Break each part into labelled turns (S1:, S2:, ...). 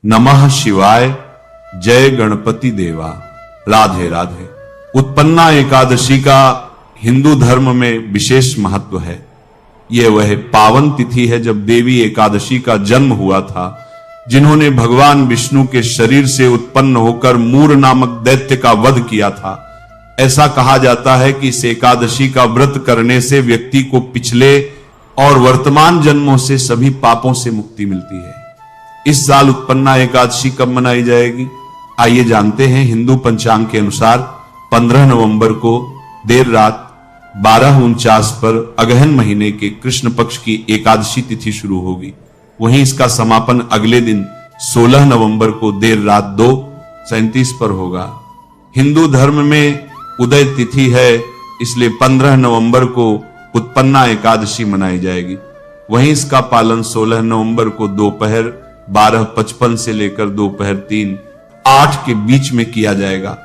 S1: नमः शिवाय, जय गणपति देवा। राधे राधे। उत्पन्ना एकादशी का हिंदू धर्म में विशेष महत्व है। यह वह पावन तिथि है जब देवी एकादशी का जन्म हुआ था, जिन्होंने भगवान विष्णु के शरीर से उत्पन्न होकर मूर नामक दैत्य का वध किया था। ऐसा कहा जाता है कि इस एकादशी का व्रत करने से व्यक्ति को पिछले और वर्तमान जन्मों से सभी पापों से मुक्ति मिलती है। इस साल उत्पन्ना एकादशी कब मनाई जाएगी, आइए जानते हैं। हिंदू पंचांग के अनुसार 15 नवंबर को देर रात 12:49 पर अगहन महीने के कृष्ण पक्ष की एकादशी तिथि शुरू होगी। वहीं इसका समापन अगले दिन 16 नवंबर को देर रात 2:37 पर होगा। हिंदू धर्म में उदय तिथि है, इसलिए 15 नवंबर को उत्पन्ना एकादशी मनाई जाएगी। वहीं इसका पालन 16 नवंबर को दोपहर 12:55 से लेकर दोपहर 3:08 के बीच में किया जाएगा।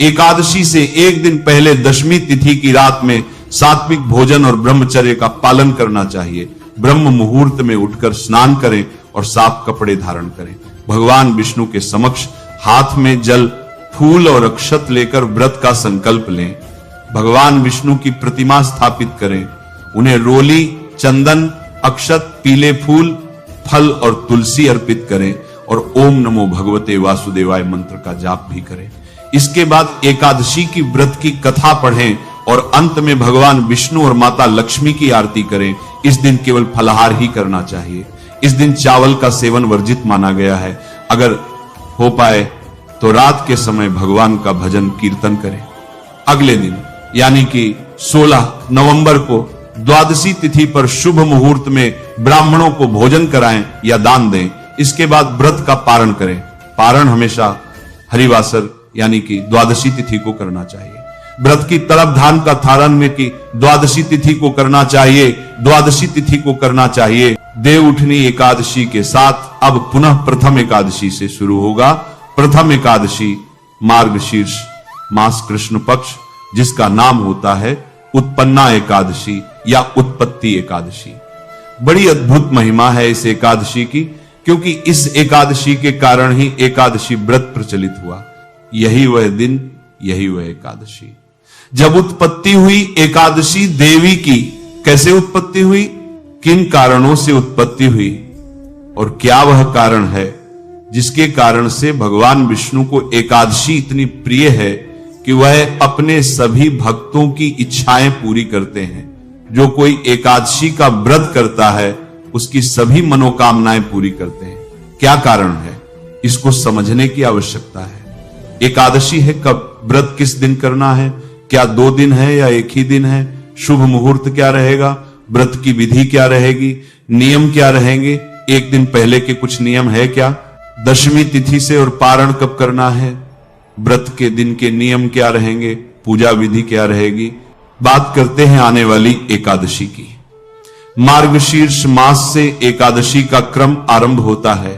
S1: एकादशी से एक दिन पहले दशमी तिथि की रात में सात्विक भोजन और ब्रह्मचर्य का पालन करना चाहिए। ब्रह्म मुहूर्त में उठकर स्नान करें और साफ कपड़े धारण करें। भगवान विष्णु के समक्ष हाथ में जल, फूल और अक्षत लेकर व्रत का संकल्प लें। भगवान विष्णु की प्रतिमा स्थापित करें। उन्हें रोली, चंदन, अक्षत, पीले फूल, फल और तुलसी अर्पित करें और ओम नमो भगवते वासुदेवाय मंत्र का जाप भी करें। इसके बाद एकादशी की व्रत की कथा पढ़ें और अंत में भगवान विष्णु और माता लक्ष्मी की आरती करें। इस दिन केवल फलाहार ही करना चाहिए। इस दिन चावल का सेवन वर्जित माना गया है। अगर हो पाए तो रात के समय भगवान का भजन कीर्तन करें। अगले दिन यानी कि 16 नवंबर को द्वादशी तिथि पर शुभ मुहूर्त में ब्राह्मणों को भोजन कराएं या दान दें। इसके बाद व्रत का पारण करें। पारण हमेशा हरिवासर यानी कि द्वादशी तिथि को करना चाहिए। व्रत की तरफ ध्यान का धारण में कि द्वादशी तिथि को करना चाहिए, द्वादशी तिथि को करना चाहिए। देव उठनी एकादशी के साथ अब पुनः प्रथम एकादशी से शुरू होगा। प्रथम एकादशी मार्गशीर्ष मास कृष्ण पक्ष, जिसका नाम होता है उत्पन्ना एकादशी या उत्पत्ति एकादशी। बड़ी अद्भुत महिमा है इस एकादशी की, क्योंकि इस एकादशी के कारण ही एकादशी व्रत प्रचलित हुआ। यही वह दिन, यही वह एकादशी जब उत्पत्ति हुई एकादशी देवी की। कैसे उत्पत्ति हुई, किन कारणों से उत्पत्ति हुई और क्या वह कारण है जिसके कारण से भगवान विष्णु को एकादशी इतनी प्रिय है कि वह अपने सभी भक्तों की इच्छाएं पूरी करते हैं। जो कोई एकादशी का व्रत करता है उसकी सभी मनोकामनाएं पूरी करते हैं। क्या कारण है, इसको समझने की आवश्यकता है। एकादशी है कब, व्रत किस दिन करना है, क्या 2 दिन है या एक ही दिन है, शुभ मुहूर्त क्या रहेगा, व्रत की विधि क्या रहेगी, नियम क्या रहेंगे, एक दिन पहले के कुछ नियम है क्या, दशमी तिथि से और पारण कब करना है, व्रत के दिन के नियम क्या रहेंगे, पूजा विधि क्या रहेगी। बात करते हैं आने वाली एकादशी की। मार्गशीर्ष मास से एकादशी का क्रम आरंभ होता है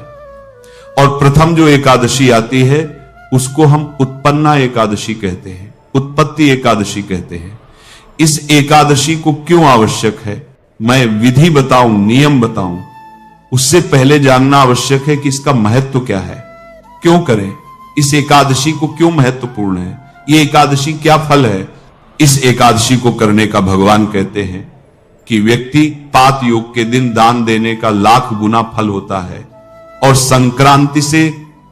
S1: और प्रथम जो एकादशी आती है उसको हम उत्पन्ना एकादशी कहते हैं, उत्पत्ति एकादशी कहते हैं। इस एकादशी को क्यों आवश्यक है, मैं विधि बताऊं, नियम बताऊं, उससे पहले जानना आवश्यक है कि इसका महत्व क्या है, क्यों करें, इस एकादशी को क्यों महत्वपूर्ण है, ये एकादशी क्या फल है। इस एकादशी को करने का भगवान कहते हैं कि व्यक्ति पात योग के दिन दान देने का 1,00,000 गुना फल होता है और संक्रांति से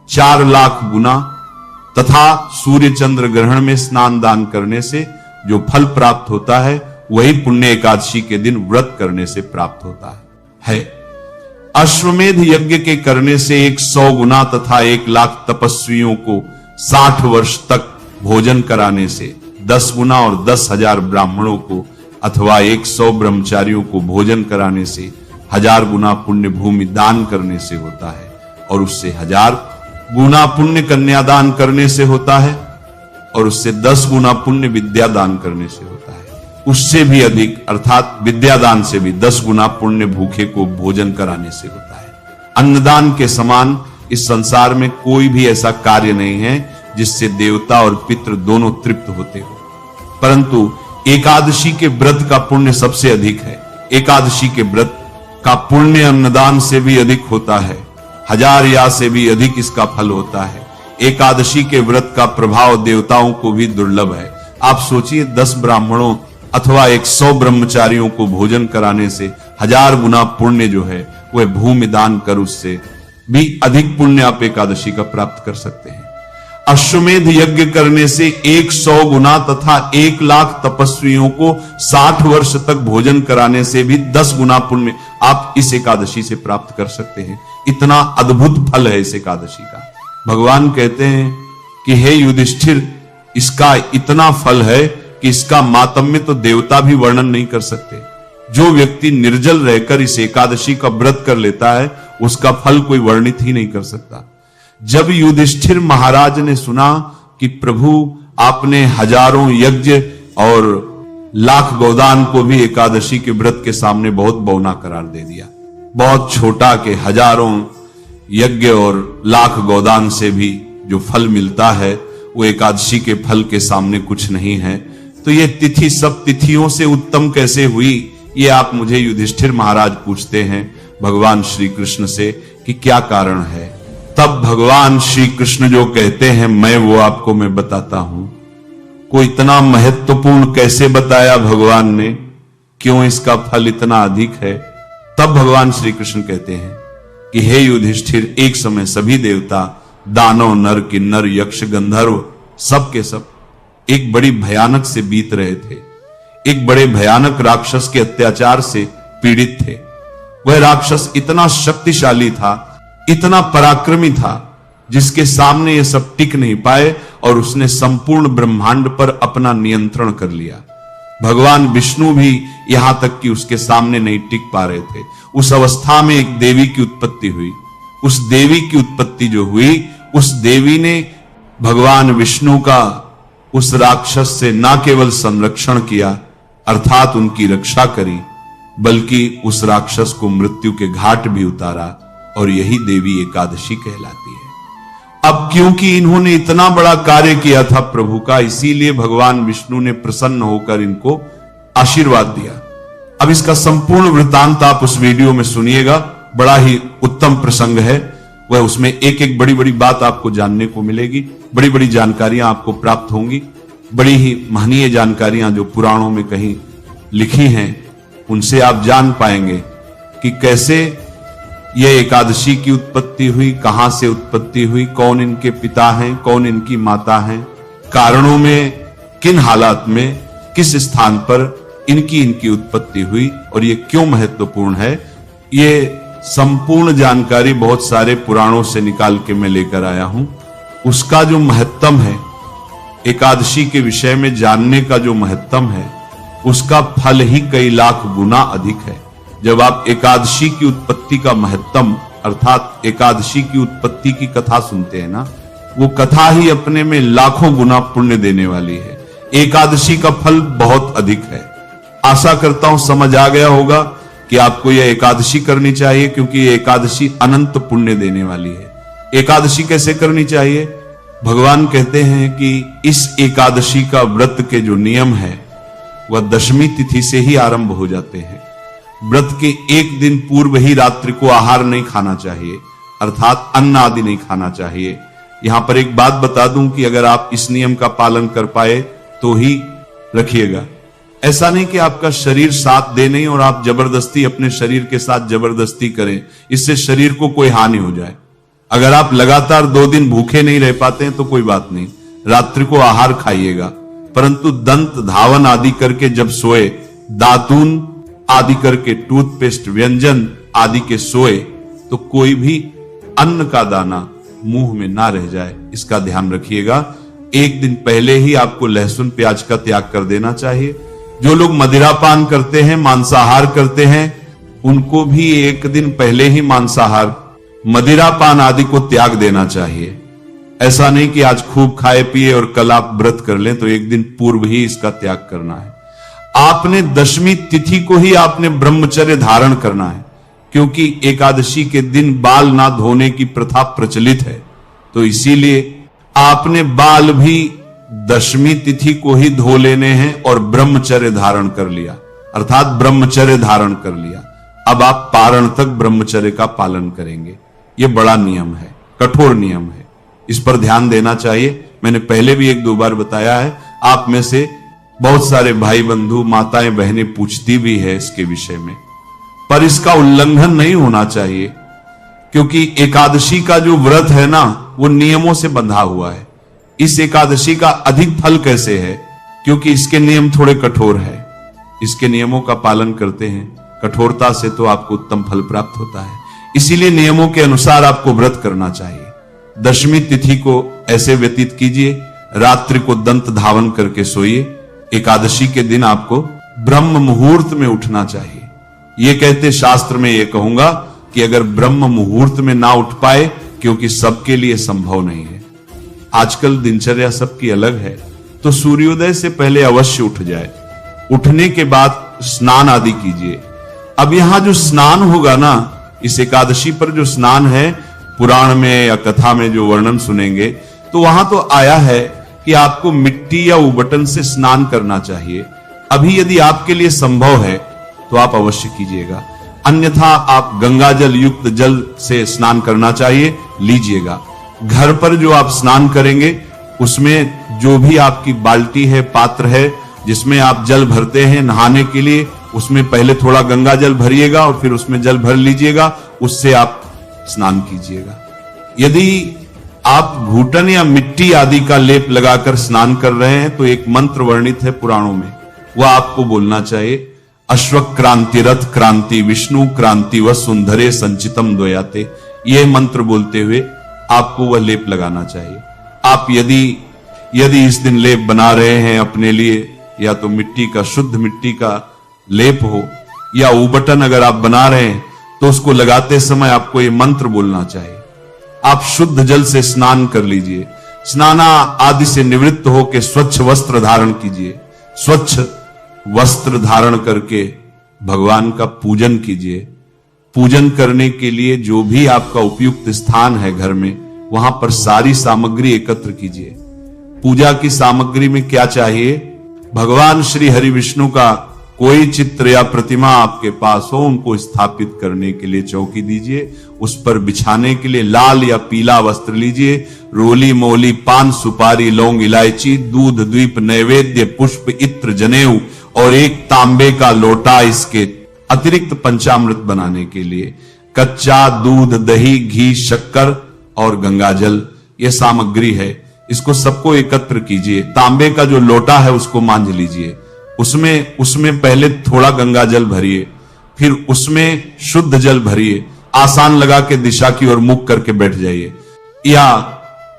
S1: 4,00,000 गुना तथा सूर्य चंद्र ग्रहण में स्नान दान करने से जो फल प्राप्त होता है वही पुण्य एकादशी के दिन व्रत करने से प्राप्त होता है। अश्वमेध यज्ञ के करने से 100 गुना तथा 1,00,000 तपस्वियों को 60 वर्ष तक भोजन कराने से 10 गुना और 10,000 ब्राह्मणों को अथवा 100 ब्रह्मचारियों को भोजन कराने से 1000 गुना पुण्य भूमि दान करने से होता है और उससे 1000 गुना पुण्य कन्यादान करने से होता है और उससे 10 गुना पुण्य विद्या दान करने से होता है। उससे भी अधिक अर्थात विद्यादान से भी 10 गुना पुण्य भूखे को भोजन कराने से होता है। अन्नदान के समान इस संसार में कोई भी ऐसा कार्य नहीं है जिससे देवता और पितृ दोनों तृप्त होते हो, परंतु एकादशी के व्रत का पुण्य सबसे अधिक है। एकादशी के व्रत का पुण्य अन्नदान से भी अधिक होता है। 1000 या से भी अधिक इसका फल होता है। एकादशी के व्रत का प्रभाव देवताओं को भी दुर्लभ है। आप सोचिए 10 ब्राह्मणों अथवा 100 ब्रह्मचारियों को भोजन कराने से 1000 गुना पुण्य जो है वह भूमि दान कर उससे भी अधिक पुण्य आप एकादशी का प्राप्त कर सकते हैं। अश्वमेध यज्ञ करने से 100 गुना तथा 1 लाख तपस्वियों को 60 वर्ष तक भोजन कराने से भी 10 गुना पुण्य आप इस एकादशी से प्राप्त कर सकते हैं। इतना अद्भुत फल है इस एकादशी का। भगवान कहते हैं कि हे युधिष्ठिर, इसका इतना फल है कि इसका मातम्य तो देवता भी वर्णन नहीं कर सकते। जो व्यक्ति निर्जल रहकर इस एकादशी का व्रत कर लेता है उसका फल कोई वर्णित ही नहीं कर सकता। जब युधिष्ठिर महाराज ने सुना कि प्रभु आपने हजारों यज्ञ और लाख गोदान को भी एकादशी के व्रत के सामने बहुत बौना करार दे दिया, बहुत छोटा के हजारों यज्ञ और लाख गोदान से भी जो फल मिलता है वो एकादशी के फल के सामने कुछ नहीं है, तो ये तिथि सब तिथियों से उत्तम कैसे हुई, ये आप मुझे युधिष्ठिर महाराज पूछते हैं भगवान श्री कृष्ण से कि क्या कारण है। तब भगवान श्री कृष्ण जो कहते हैं मैं बताता हूं। को इतना महत्वपूर्ण कैसे बताया भगवान ने, क्यों इसका फल इतना अधिक है। तब भगवान श्री कृष्ण कहते हैं कि हे युधिष्ठिर, एक समय सभी देवता, दानव, नर, किन्नर, यक्ष, गंधर्व सब के सब एक बड़ी भयानक से बीत रहे थे। एक बड़े भयानक राक्षस के अत्याचार से पीड़ित थे। वह राक्षस इतना शक्तिशाली था, इतना पराक्रमी था, जिसके सामने ये सब टिक नहीं पाए और उसने संपूर्ण ब्रह्मांड पर अपना नियंत्रण कर लिया। भगवान विष्णु भी यहां तक कि उसके सामने नहीं टिक पा रहे थे। उस अवस्था में एक देवी की उत्पत्ति हुई। उस देवी की उत्पत्ति जो हुई, उस देवी ने भगवान विष्णु का उस राक्षस से न केवल संरक्षण किया, अर्थात उनकी रक्षा करी, बल्कि उस राक्षस को मृत्यु के घाट भी उतारा, और यही देवी एकादशी कहलाती है। अब क्योंकि इन्होंने इतना बड़ा कार्य किया था प्रभु का, इसीलिए भगवान विष्णु ने प्रसन्न होकर इनको आशीर्वाद दिया। अब इसका संपूर्ण वृत्तांत आप उस वीडियो में सुनिएगा, बड़ा ही उत्तम प्रसंग है वह। उसमें एक एक बड़ी बड़ी बात आपको जानने को मिलेगी, बड़ी बड़ी जानकारियां आपको प्राप्त होंगी, बड़ी ही महनीय जानकारियां जो पुराणों में कहीं लिखी हैं, उनसे आप जान पाएंगे कि कैसे यह एकादशी की उत्पत्ति हुई, कहां से उत्पत्ति हुई, कौन इनके पिता हैं, कौन इनकी माता हैं, कारणों में, किन हालात में, किस स्थान पर इनकी उत्पत्ति हुई और ये क्यों महत्वपूर्ण है। ये संपूर्ण जानकारी बहुत सारे पुराणों से निकाल के मैं लेकर आया हूं। उसका जो महत्तम है, एकादशी के विषय में जानने का जो महत्तम है, उसका फल ही कई लाख गुना अधिक है। जब आप एकादशी की उत्पत्ति का महत्तम, अर्थात एकादशी की उत्पत्ति की कथा सुनते हैं ना, वो कथा ही अपने में लाखों गुना पुण्य देने वाली है। एकादशी का फल बहुत अधिक है। आशा करता हूं समझ आ गया होगा कि आपको यह एकादशी करनी चाहिए, क्योंकि यह एकादशी अनंत पुण्य देने वाली है। एकादशी कैसे करनी चाहिए? भगवान कहते हैं कि इस एकादशी का व्रत के जो नियम है वह दशमी तिथि से ही आरंभ हो जाते हैं। व्रत के एक दिन पूर्व ही रात्रि को आहार नहीं खाना चाहिए, अर्थात अन्न आदि नहीं खाना चाहिए। यहां पर एक बात बता दूं कि अगर आप इस नियम का पालन कर पाए तो ही रखिएगा। ऐसा नहीं कि आपका शरीर साथ दे नहीं और आप जबरदस्ती अपने शरीर के साथ जबरदस्ती करें, इससे शरीर को कोई हानि हो जाए। अगर आप लगातार 2 दिन भूखे नहीं रह पाते हैं तो कोई बात नहीं, रात्रि को आहार खाइएगा, परंतु दंत धावन आदि करके जब सोए, दातून आदि करके, टूथपेस्ट, व्यंजन आदि के सोए, तो कोई भी अन्न का दाना मुंह में ना रह जाए, इसका ध्यान रखिएगा। एक दिन पहले ही आपको लहसुन प्याज का त्याग कर देना चाहिए। जो लोग मदिरापान करते हैं, मांसाहार करते हैं, उनको भी एक दिन पहले ही मांसाहार, मदिरापान आदि को त्याग देना चाहिए। ऐसा नहीं कि आज खूब खाए पिए और कल आप व्रत कर लें, तो एक दिन पूर्व ही इसका त्याग करना है। आपने दशमी तिथि को ही आपने ब्रह्मचर्य धारण करना है, क्योंकि एकादशी के दिन बाल ना धोने की प्रथा प्रचलित है, तो इसीलिए आपने बाल भी दशमी तिथि को ही धो लेने हैं और ब्रह्मचर्य धारण कर लिया, अर्थात ब्रह्मचर्य धारण कर लिया। अब आप पारण तक ब्रह्मचर्य का पालन करेंगे। यह बड़ा नियम है, कठोर नियम है, इस पर ध्यान देना चाहिए। मैंने पहले भी 1-2 बार बताया है, आप में से बहुत सारे भाई बंधु माताएं बहनें पूछती भी है इसके विषय में, पर इसका उल्लंघन नहीं होना चाहिए, क्योंकि एकादशी का जो व्रत है ना, वो नियमों से बंधा हुआ है। इस एकादशी का अधिक फल कैसे है? क्योंकि इसके नियम थोड़े कठोर है। इसके नियमों का पालन करते हैं, कठोरता से तो आपको उत्तम फल प्राप्त होता है। इसीलिए नियमों के अनुसार आपको व्रत करना चाहिए। दशमी तिथि को ऐसे व्यतीत कीजिए, रात्रि को दंत धावन करके सोइए। एकादशी के दिन आपको ब्रह्म मुहूर्त में उठना चाहिए। ये कहते शास्त्र में, ये कहूंगा कि अगर ब्रह्म मुहूर्त में ना उठ पाए, क्योंकि सबके लिए संभव नहीं है, आजकल दिनचर्या सबकी अलग है, तो सूर्योदय से पहले अवश्य उठ जाए। उठने के बाद स्नान आदि कीजिए। अब यहां जो स्नान होगा ना, इस एकादशी पर जो स्नान है, पुराण में या कथा में जो वर्णन सुनेंगे, तो वहां तो आया है कि आपको मिट्टी या उबटन से स्नान करना चाहिए। अभी यदि आपके लिए संभव है तो आप अवश्य कीजिएगा, अन्यथा आप गंगा जल युक्त जल से स्नान करना चाहिए, लीजिएगा। घर पर जो आप स्नान करेंगे, उसमें जो भी आपकी बाल्टी है, पात्र है, जिसमें आप जल भरते हैं नहाने के लिए, उसमें पहले थोड़ा गंगा जल भरिएगा और फिर उसमें जल भर लीजिएगा, उससे आप स्नान कीजिएगा। यदि आप घूटन या मिट्टी आदि का लेप लगाकर स्नान कर रहे हैं, तो एक मंत्र वर्णित है पुराणों में, वह आपको बोलना चाहिए। अश्वक्रांति रथ क्रांति विष्णु क्रांति व सुंदरे संचितम द्वयाते। यह मंत्र बोलते हुए आपको वह लेप लगाना चाहिए। आप यदि इस दिन लेप बना रहे हैं अपने लिए, या तो मिट्टी का, शुद्ध मिट्टी का लेप हो, या उबटन अगर आप बना रहे हैं, तो उसको लगाते समय आपको यह मंत्र बोलना चाहिए। आप शुद्ध जल से स्नान कर लीजिए। स्नाना आदि से निवृत्त होकर स्वच्छ वस्त्र धारण कीजिए। स्वच्छ वस्त्र धारण करके भगवान का पूजन कीजिए। पूजन करने के लिए जो भी आपका उपयुक्त स्थान है घर में, वहां पर सारी सामग्री एकत्र कीजिए। पूजा की सामग्री में क्या चाहिए? भगवान श्री हरि विष्णु का कोई चित्र या प्रतिमा आपके पास हो, उनको स्थापित करने के लिए चौकी दीजिए। उस पर बिछाने के लिए लाल या पीला वस्त्र लीजिए। रोली मोली पान सुपारी लौंग इलायची दूध द्वीप नैवेद्य पुष्प इत्र जनेऊ और एक तांबे का लोटा, इसके अतिरिक्त पंचामृत बनाने के लिए कच्चा दूध, दही, घी, शक्कर और गंगाजल, यह सामग्री है। इसको सबको एकत्र कीजिए। तांबे का जो लोटा है उसको मांझ लीजिए। उसमें पहले थोड़ा गंगा जल भरिए, फिर उसमें शुद्ध जल भरिए। आसान लगा के दिशा की ओर मुख करके बैठ जाइए, या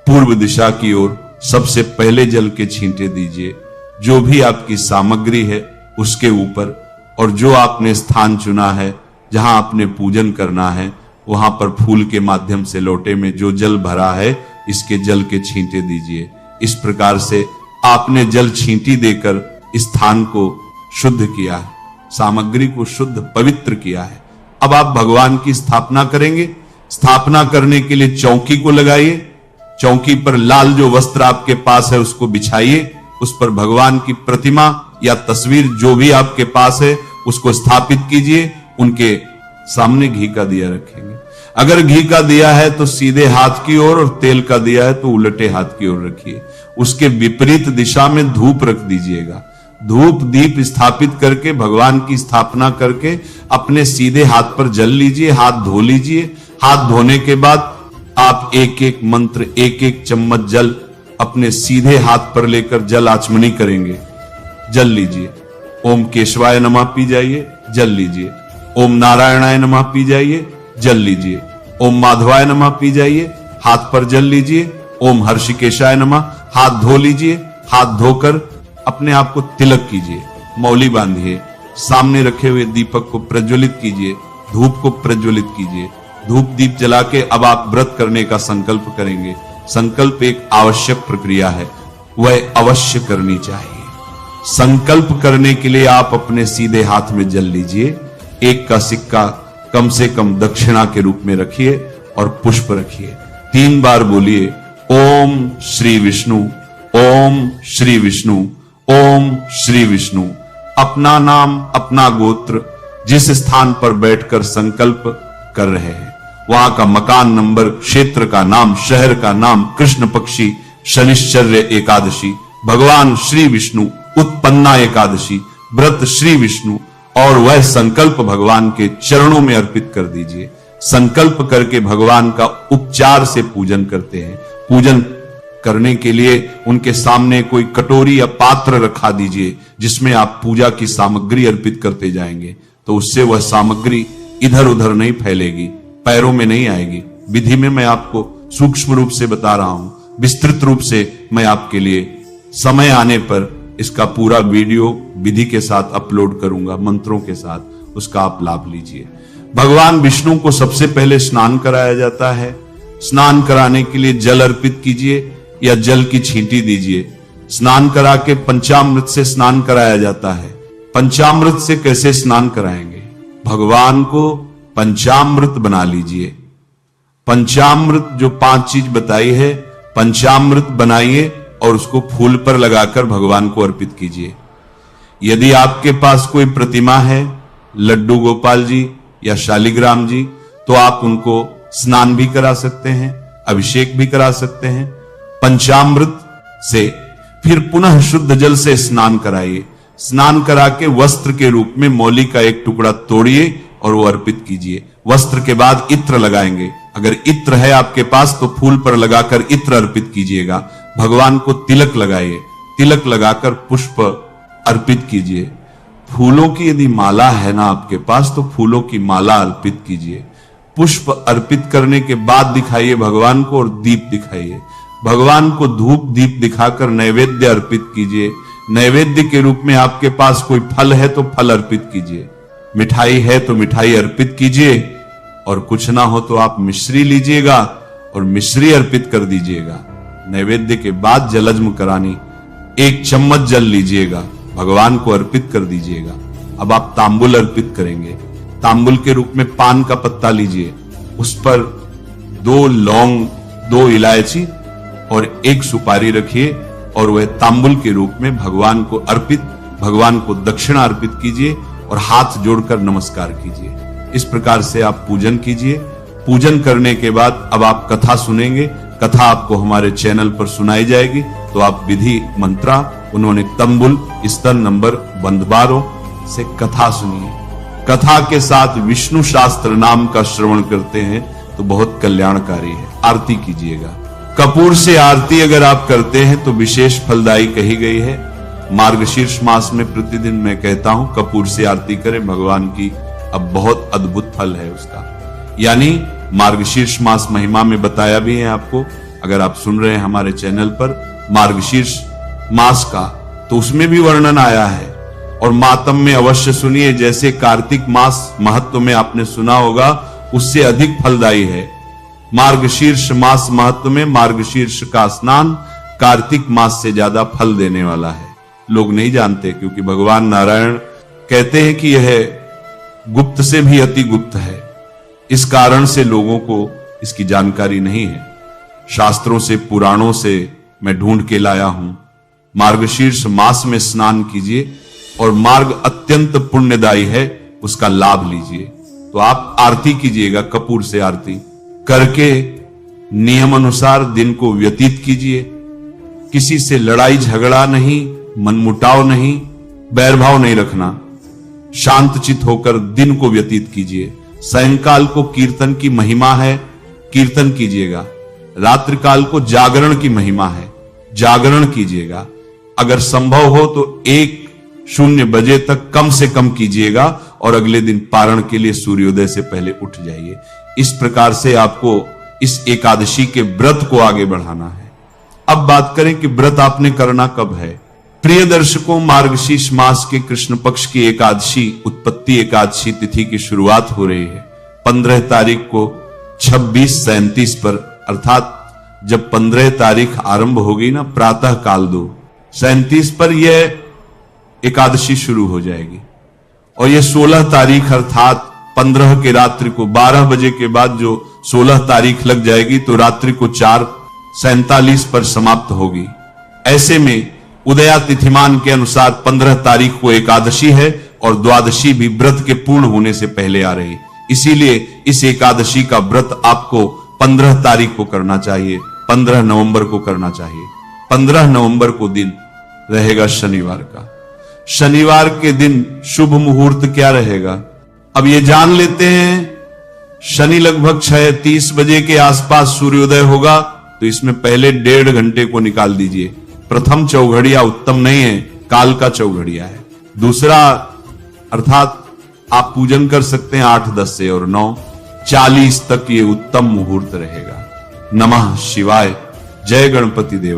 S1: पूर्व दिशा की ओर सबसे पहले जल के छींटे दीजिए। जो भी आपकी सामग्री है उसके ऊपर, और जो आपने स्थान चुना है जहां आपने पूजन करना है, वहां पर फूल के माध्यम से लोटे में जो जल भरा है, इसके जल के छींटे दीजिए। इस प्रकार से आपने जल छींटी देकर स्थान को शुद्ध किया है, सामग्री को शुद्ध पवित्र किया है। अब आप भगवान की स्थापना करेंगे। स्थापना करने के लिए चौकी को लगाइए। चौकी पर लाल जो वस्त्र आपके पास है उसको बिछाइए। उस पर भगवान की प्रतिमा या तस्वीर जो भी आपके पास है उसको स्थापित कीजिए। उनके सामने घी का दिया रखेंगे। अगर घी का दिया है तो सीधे हाथ की ओर, और तेल का दिया है तो उल्टे हाथ की ओर रखिए। उसके विपरीत दिशा में धूप रख दीजिएगा। धूप दीप स्थापित करके भगवान की स्थापना करके अपने सीधे हाथ पर जल लीजिए, हाथ धो लीजिए। हाथ धोने के बाद आप एक एक मंत्र, एक एक चम्मच जल अपने सीधे हाथ पर लेकर जल आचमनी करेंगे। जल लीजिए। ओम केशवाय नमः पी जाइए, जल लीजिए। ओम नारायणाय नमः पी जाइए, जल लीजिए। ओम माधवाय नमः पी जाइए, हाथ पर जल लीजिए। ओम हर्षिकेशाय नमः, हाथ धो लीजिए। हाथ धोकर अपने आप को तिलक कीजिए, मौली बांधिए। सामने रखे हुए दीपक को प्रज्वलित कीजिए, धूप को प्रज्वलित कीजिए। धूप दीप जला के अब आप व्रत करने का संकल्प करेंगे। संकल्प एक आवश्यक प्रक्रिया है, वह अवश्य करनी चाहिए। संकल्प करने के लिए आप अपने सीधे हाथ में जल लीजिए। एक का सिक्का कम से कम दक्षिणा के रूप में रखिए और पुष्प रखिए। 3 बार बोलिए ओम श्री विष्णु, ओम श्री विष्णु, ओम श्री विष्णु। अपना नाम, अपना गोत्र, जिस स्थान पर बैठकर संकल्प कर रहे हैं वहां का मकान नंबर, क्षेत्र का नाम, शहर का नाम, कृष्ण पक्षी, शनिश्चर्य एकादशी, भगवान श्री विष्णु, उत्पन्ना एकादशी, व्रत श्री विष्णु, और वह संकल्प भगवान के चरणों में अर्पित कर दीजिए। संकल्प करके भगवान का उपचार से पूजन करते हैं। पूजन करने के लिए उनके सामने कोई कटोरी या पात्र रखा दीजिए जिसमें आप पूजा की सामग्री अर्पित करते जाएंगे, तो उससे वह सामग्री इधर उधर नहीं फैलेगी, पैरों में नहीं आएगी। विधि में मैं आपको सूक्ष्म रूप से बता रहा हूं, विस्तृत रूप से मैं आपके लिए समय आने पर इसका पूरा वीडियो विधि के साथ अपलोड करूंगा, मंत्रों के साथ, उसका आप लाभ लीजिए। भगवान विष्णु को सबसे पहले स्नान कराया जाता है। स्नान कराने के लिए जल अर्पित कीजिए या जल की छींटी दीजिए। स्नान करा के पंचामृत से स्नान कराया जाता है। पंचामृत से कैसे स्नान कराएंगे? भगवान को पंचामृत बना लीजिए। पंचामृत जो 5 चीज बताई है, पंचामृत बनाइए और उसको फूल पर लगाकर भगवान को अर्पित कीजिए। यदि आपके पास कोई प्रतिमा है, लड्डू गोपाल जी या शालिग्राम जी, तो आप उनको स्नान भी करा सकते हैं, अभिषेक भी करा सकते हैं पंचामृत से। फिर पुनः शुद्ध जल से स्नान कराइए। स्नान करा के वस्त्र के रूप में मौली का एक टुकड़ा तोड़िए और वो अर्पित कीजिए। वस्त्र के बाद इत्र लगाएंगे। अगर इत्र है आपके पास तो फूल पर लगाकर इत्र अर्पित कीजिएगा। भगवान को तिलक लगाइए। तिलक लगाकर पुष्प अर्पित कीजिए। फूलों की यदि माला है ना आपके पास तो फूलों की माला अर्पित कीजिए। पुष्प अर्पित करने के बाद दिखाइए भगवान को, और दीप दिखाइए। भगवान को धूप दीप दिखाकर नैवेद्य अर्पित कीजिए। नैवेद्य के रूप में आपके पास कोई फल है तो फल अर्पित कीजिए, मिठाई है तो मिठाई अर्पित कीजिए, और कुछ ना हो तो आप मिश्री लीजिएगा और मिश्री अर्पित कर दीजिएगा। नैवेद्य के बाद जलजम करानी, 1 चम्मच जल लीजिएगा, भगवान को अर्पित कर दीजिएगा। अब आप तांबुल अर्पित करेंगे। तांबुल के रूप में पान का पत्ता लीजिए, उस पर 2 लौंग, 2 इलायची और 1 सुपारी रखिए और वह तांबुल के रूप में भगवान को अर्पित, भगवान को दक्षिणा अर्पित कीजिए और हाथ जोड़कर नमस्कार कीजिए। इस प्रकार से आप पूजन कीजिए। पूजन करने के बाद अब आप कथा सुनेंगे। कथा आपको हमारे चैनल पर सुनाई जाएगी, तो आप विधि मंत्रा उन्होंने तंबुल स्तर नंबर बंदबारों से कथा सुनिए। कथा के साथ विष्णु शास्त्र नाम का श्रवण करते हैं तो बहुत कल्याणकारी है। आरती कीजिएगा। कपूर से आरती अगर आप करते हैं तो विशेष फलदायी कही गई है। मार्गशीर्ष मास में प्रतिदिन मैं कहता हूं कपूर से आरती करें भगवान की, अब बहुत अद्भुत फल है उसका। यानी मार्गशीर्ष मास महिमा में बताया भी है आपको। अगर आप सुन रहे हैं हमारे चैनल पर मार्गशीर्ष मास का, तो उसमें भी वर्णन आया है। और मातम में अवश्य सुनिए, जैसे कार्तिक मास महत्व में आपने सुना होगा, उससे अधिक फलदायी है। मार्गशीर्ष मास महत्व में मार्गशीर्ष का स्नान कार्तिक मास से ज्यादा फल देने वाला है। लोग नहीं जानते, क्योंकि भगवान नारायण कहते हैं कि यह गुप्त से भी अति गुप्त है। इस कारण से लोगों को इसकी जानकारी नहीं है। शास्त्रों से, पुराणों से मैं ढूंढ के लाया हूं। मार्गशीर्ष मास में स्नान कीजिए और मार्ग अत्यंत पुण्यदायी है, उसका लाभ लीजिए। तो आप आरती कीजिएगा, कपूर से आरती करके नियम अनुसार दिन को व्यतीत कीजिए। किसी से लड़ाई झगड़ा नहीं, मनमुटाव नहीं, बैरभाव नहीं रखना। शांत चित होकर दिन को व्यतीत कीजिए। सायंकाल को कीर्तन की महिमा है, कीर्तन कीजिएगा। रात्रिकाल को जागरण की महिमा है, जागरण कीजिएगा। अगर संभव हो तो 1:00 बजे तक कम से कम कीजिएगा और अगले दिन पारण के लिए सूर्योदय से पहले उठ जाइए। इस प्रकार से आपको इस एकादशी के व्रत को आगे बढ़ाना है। अब बात करें कि व्रत आपने करना कब है। प्रिय दर्शकों, मार्गशीर्ष मास के कृष्ण पक्ष की एकादशी, उत्पत्ति एकादशी तिथि की शुरुआत हो रही है 15 तारीख को 26:37 पर, अर्थात जब 15 तारीख आरंभ होगी ना, प्रातः काल 2:37 पर यह एकादशी शुरू हो जाएगी। और यह 16 तारीख अर्थात 15 के रात्रि को 12 बजे के बाद जो 16 तारीख लग जाएगी तो रात्रि को 4:47 पर समाप्त होगी। ऐसे में उदया तिथिमान के अनुसार 15 तारीख को एकादशी है और द्वादशी भी व्रत के पूर्ण होने से पहले आ रही। इसीलिए इस एकादशी का व्रत आपको 15 तारीख को करना चाहिए, 15 नवंबर को करना चाहिए। 15 नवंबर को दिन रहेगा शनिवार का। शनिवार के दिन शुभ मुहूर्त क्या रहेगा, अब ये जान लेते हैं। शनि लगभग 6:30 बजे के आसपास सूर्योदय होगा, तो इसमें पहले 1.5 घंटे को निकाल दीजिए। प्रथम चौघड़िया उत्तम नहीं है, काल का चौघड़िया है। दूसरा अर्थात आप पूजन कर सकते हैं 8, 10 से, और 9:40 तक ये उत्तम मुहूर्त रहेगा। नमः शिवाय। जय गणपति देवा।